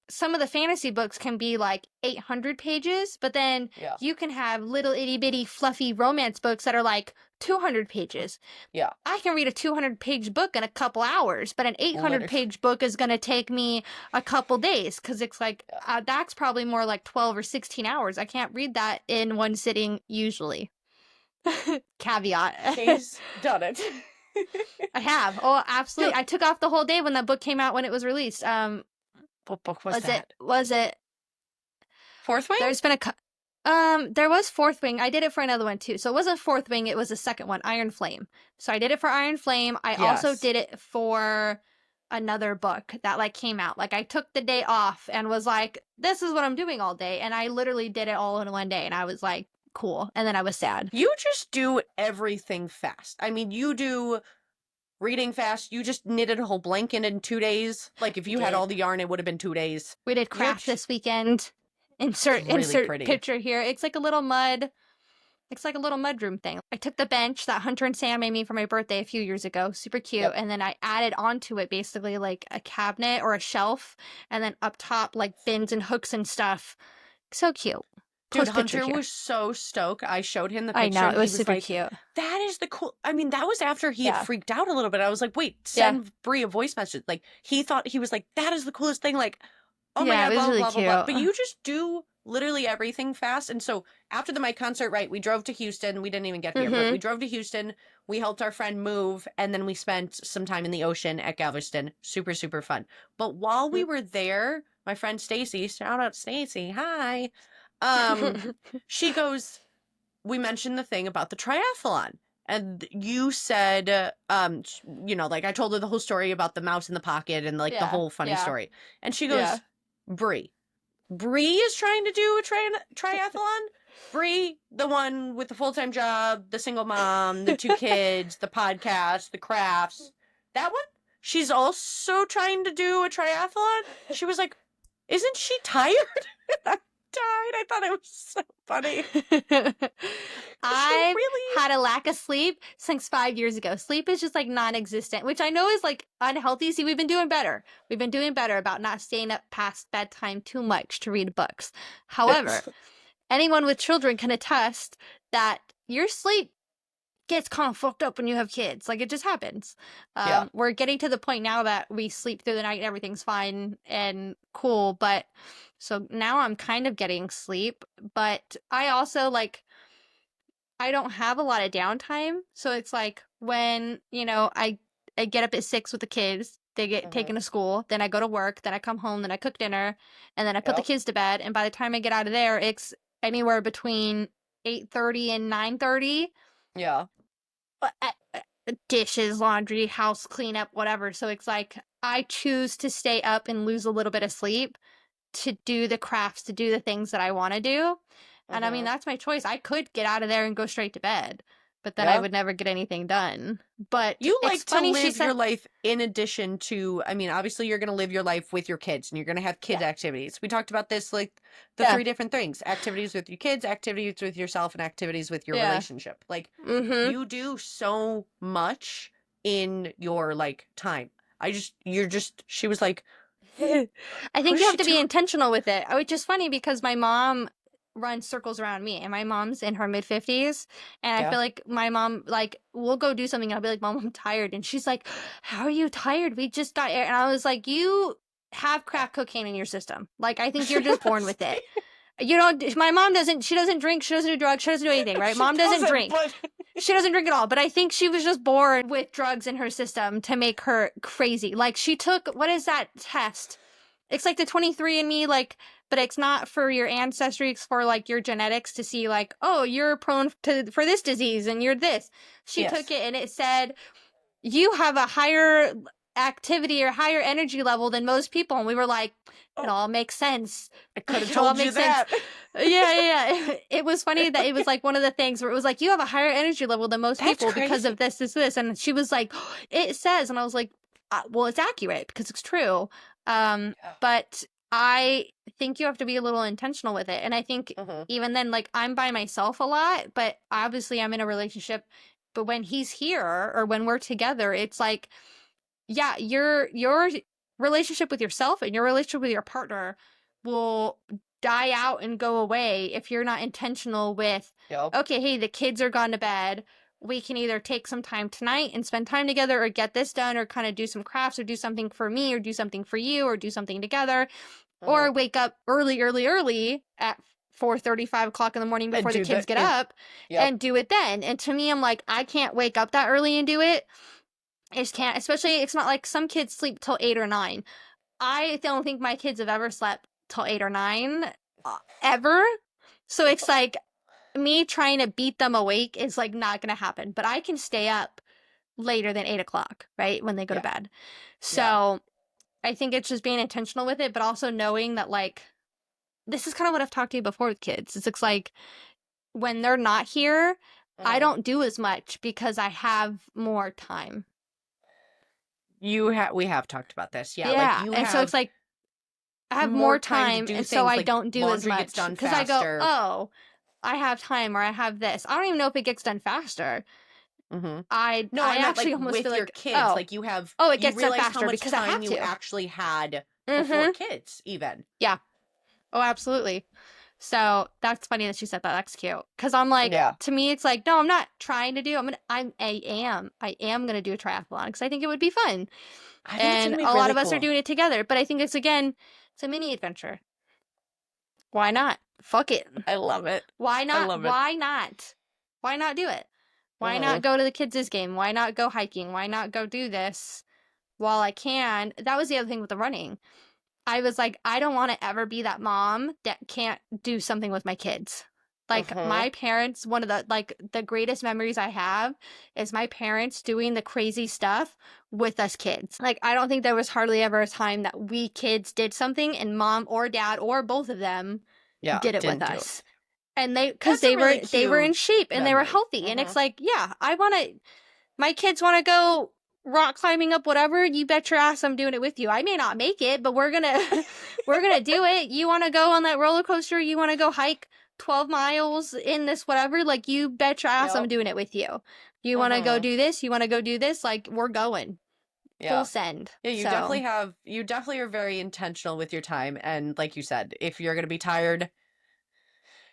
some of the fantasy books can be like 800 pages, but then you can have little itty bitty fluffy romance books that are like 200 pages. Yeah. I can read a 200-page book in a couple hours, but an 800-page book is going to take me a couple days because it's like, that's probably more like 12 or 16 hours. I can't read that in one sitting usually. Caveat. She's done it. I have. Oh, absolutely. I took off the whole day when that book came out when it was released. What book was that? Was it Fourth Wing? There's been there was Fourth Wing. I did it for another one too. So it wasn't Fourth Wing, it was the second one, Iron Flame. So I did it for Iron Flame. I also did it for another book that like came out. Like I took the day off and was like, this is what I'm doing all day. And I literally did it all in one day. And I was like, cool. And then I was sad. You just do everything fast. I mean, you do reading fast. You just knitted a whole blanket in 2 days. Like if you had all the yarn, it would have been 2 days. We did craft this weekend. Insert pretty. Picture here. It's like a little mud. It's like a little mudroom thing. I took the bench that Hunter and Sam made me for my birthday a few years ago. Super cute. And then I added onto it basically like a cabinet or a shelf. And then up top like bins and hooks and stuff. So cute. Dude, Hunter was so stoked. I showed him the picture. I know, it was super cute. That is the cool. I mean, that was after he had freaked out a little bit. I was like, wait, send Brie a voice message. Like, he was like, that is the coolest thing. Like, oh my God, blah, really blah, cute. blah, blah. But you just do literally everything fast. And so after the Mike concert, right, we drove to Houston. We didn't even get here, but we drove to Houston. We helped our friend move. And then we spent some time in the ocean at Galveston. Super, super fun. But while we were there, my friend Stacy, shout out Stacy, hi. She goes, we mentioned the thing about the triathlon. And you said, like I told her the whole story about the mouse in the pocket and like the whole funny story. And she goes, Brie is trying to do a triathlon? Brie, the one with the full-time job, the single mom, the 2 kids, the podcast, the crafts. That one? She's also trying to do a triathlon? She was like, isn't she tired? I thought it was so funny. I've had a lack of sleep since 5 years ago. Sleep is just like non-existent, which I know is like unhealthy. See, we've been doing better. We've been doing better about not staying up past bedtime too much to read books. However, anyone with children can attest that your sleep gets kind of fucked up when you have kids. Like, it just happens. We're getting to the point now that we sleep through the night and everything's fine and cool, but so now I'm kind of getting sleep, but I also like, I don't have a lot of downtime. So it's like when, I get up at 6 with the kids, they get taken to school, then I go to work, then I come home, then I cook dinner, and then I put the kids to bed. And by the time I get out of there, it's anywhere between 8:30 and 9:30. Yeah. Dishes, laundry, house cleanup, whatever. So it's like I choose to stay up and lose a little bit of sleep to do the crafts, to do the things that I want to do. And I mean, that's my choice. I could get out of there and go straight to bed, but then I would never get anything done. But you like to live your life in addition to, I mean, obviously you're going to live your life with your kids and you're going to have kid activities. We talked about this, like the 3 different things: activities with your kids, activities with yourself, and activities with your relationship. Like you do so much in your like time. She was like, I think you have to be intentional with it. Which is funny because my mom runs circles around me, and my mom's in her mid-50s, and I feel like my mom, like, we'll go do something and I'll be like, Mom, I'm tired, and she's like, how are you tired? We just got air. And I was like, you have crack cocaine in your system. Like, I think you're just born with it. My mom she doesn't drink, she doesn't do drugs, she doesn't do anything, right? Mom doesn't drink. She doesn't drink at all, but I think she was just born with drugs in her system to make her crazy. Like, she took, what is that test? It's like the 23andMe, like, but it's not for your ancestry, it's for like your genetics to see like, oh, you're prone for this disease and you're this. She took it and it said, you have a higher activity or higher energy level than most people. And we were like, it all makes sense. I could have told you that. Yeah. It was funny that it was like one of the things where it was like, you have a higher energy level than most people because of this. And she was like, it says, and I was like, well, it's accurate because it's true. But I think you have to be a little intentional with it. And I think even then, like, I'm by myself a lot, but obviously I'm in a relationship. But when he's here or when we're together, it's like, yeah, you're relationship with yourself and your relationship with your partner will die out and go away if you're not intentional with, okay, hey, the kids are gone to bed. We can either take some time tonight and spend time together or get this done or kind of do some crafts or do something for me or do something for you or do something together or wake up early at 4:30, 5 o'clock in the morning before the kids get up and do it then. And to me, I'm like, I can't wake up that early and do it. I just can't, especially it's not like some kids sleep till 8 or 9. I don't think my kids have ever slept till 8 or 9 ever. So it's like me trying to beat them awake is like not going to happen, but I can stay up later than 8 o'clock, right? When they go to bed. So I think it's just being intentional with it, but also knowing that like, this is kind of what I've talked to you before with kids. It's like when they're not here, I don't do as much because I have more time. We have talked about this. Yeah. Like and so it's like, I have more time and so I don't do as much because I go, oh, I have time or I have this. I don't even know if it gets done faster. I actually almost with feel your like kids, like you have. It gets done faster because I have to. You actually had before kids, even. Yeah. Oh, absolutely. So that's funny that she said that. That's cute. Because I'm like, to me, it's like, no, I'm not trying to do. I am gonna do a triathlon because I think it would be fun, and a lot of us are doing it together. But I think it's a mini adventure. Why not? Fuck it. I love it. Why not? Why not? Why not do it? Why not go to the kids' game? Why not go hiking? Why not go do this while I can? That was the other thing with the running. I was like, I don't want to ever be that mom that can't do something with my kids. Like my parents, one of the greatest memories I have is my parents doing the crazy stuff with us kids. Like, I don't think there was hardly ever a time that we kids did something and mom or dad or both of them did it with us. And because they were in shape and they were healthy. And it's like, my kids want to go rock climbing up whatever, you bet your ass I'm doing it with you. I may not make it, but we're gonna do it. You want to go on that roller coaster, you want to go hike 12 miles in this whatever, like you bet your ass I'm doing it with you. You want to go do this, you want to go do this, like we're going full send. You definitely are very intentional with your time, and like you said, if you're gonna be tired,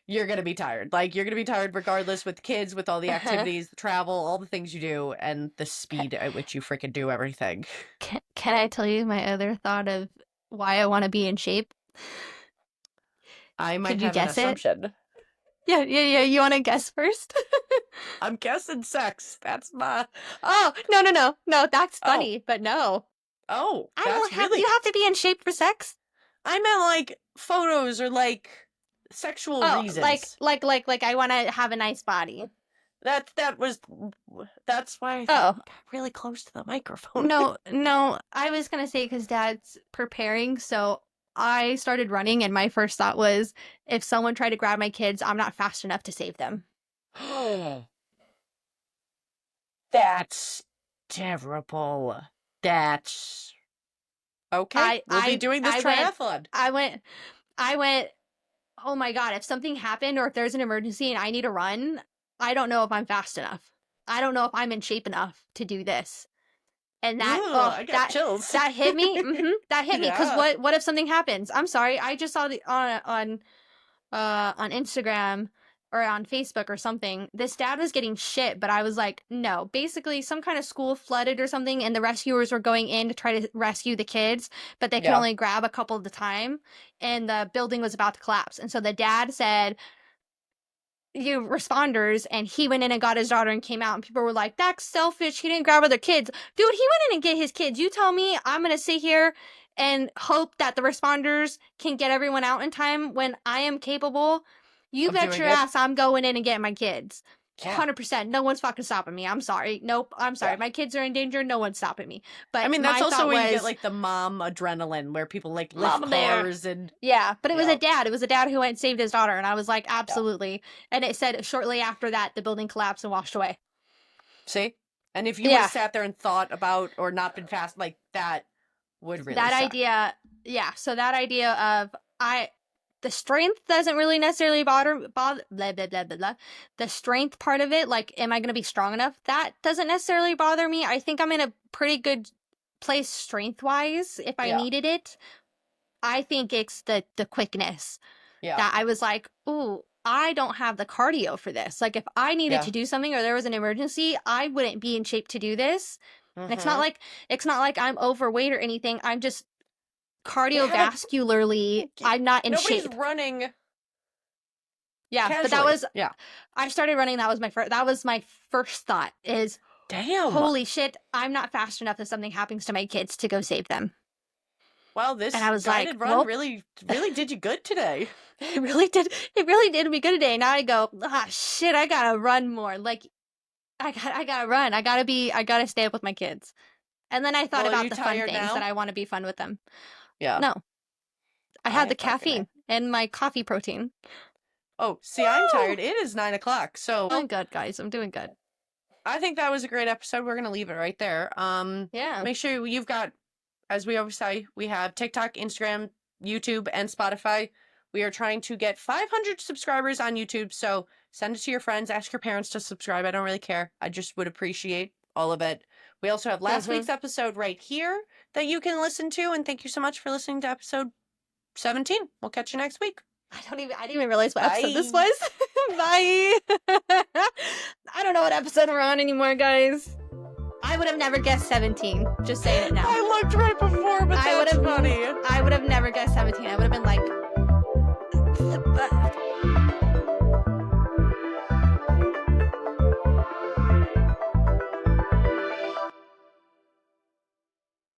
you're going to be tired. Like, you're going to be tired regardless with kids, with all the activities, the travel, all the things you do, and the speed at which you freaking do everything. Can I tell you my other thought of why I want to be in shape? I might have an assumption. Yeah. You want to guess first? I'm guessing sex. That's my... Oh, no. That's funny, but no. Oh, you have to be in shape for sex? I meant, like, photos or, like... sexual reasons. Like I want to have a nice body. That's why I got really close to the microphone. No, I was gonna say because Dad's preparing, so I started running, and my first thought was, if someone tried to grab my kids, I'm not fast enough to save them. That's terrible. That's okay. We'll be doing this triathlon. I went. Oh my God, if something happened or if there's an emergency and I need to run, I don't know if I'm fast enough. I don't know if I'm in shape enough to do this. And I got chills. That hit me. That hit me because what if something happens? I'm sorry. I just saw on Instagram or on Facebook or something, this dad was getting shit, but I was like, no. Basically, some kind of school flooded or something, and the rescuers were going in to try to rescue the kids, but they could only grab a couple at a time, and the building was about to collapse. And so the dad said, you responders, and he went in and got his daughter and came out, and people were like, that's selfish. He didn't grab other kids. Dude, he went in and get his kids. You tell me I'm going to sit here and hope that the responders can get everyone out in time when I am capable. You bet your ass I'm going in and getting my kids. 100%. No one's fucking stopping me. I'm sorry. Nope. I'm sorry. My kids are in danger. No one's stopping me. But I mean, that's also where you get like the mom adrenaline where people like lift cars and... Yeah, but it was a dad. It was a dad who went and saved his daughter. And I was like, absolutely. And it said shortly after that, the building collapsed and washed away. See? And if you would have sat there and thought about or not been fast, like that would really suck. Idea, so that idea of the strength doesn't really necessarily bother blah, blah, blah, blah, blah. The strength part of it, like, am I going to be strong enough? That doesn't necessarily bother me. I think I'm in a pretty good place strength-wise, if I needed it, I think it's the quickness. Yeah. That I was like, ooh, I don't have the cardio for this. Like, if I needed to do something or there was an emergency, I wouldn't be in shape to do this. And it's not like I'm overweight or anything. I'm just cardiovascularly, I'm not in shape. Nobody's running. Yeah, casually. but that was I started running. That was my first thought is, damn, holy shit, I'm not fast enough if something happens to my kids to go save them. Well, this and I was guided like, run well, really did you good today. It really did me good today. Now I go, shit, I gotta run more. Like, I gotta run. I gotta stay up with my kids. And then I thought about the fun things that I want to be fun with them. Yeah. No. I had the caffeine and my coffee protein. Oh, see, I'm tired. It is 9 o'clock. So I'm good, guys. I'm doing good. I think that was a great episode. We're gonna leave it right there. Make sure you've got, as we always say, we have TikTok, Instagram, YouTube, and Spotify. We are trying to get 500 subscribers on YouTube, so send it to your friends. Ask your parents to subscribe. I don't really care. I just would appreciate all of it. We also have last week's episode right here that you can listen to, and thank you so much for listening to episode 17. We'll catch you next week. I didn't even realize what episode this was. Bye. I don't know what episode we're on anymore, guys. I would have never guessed 17. Just saying it now. I looked right before, but that's funny. I would have never guessed 17. I would have been like...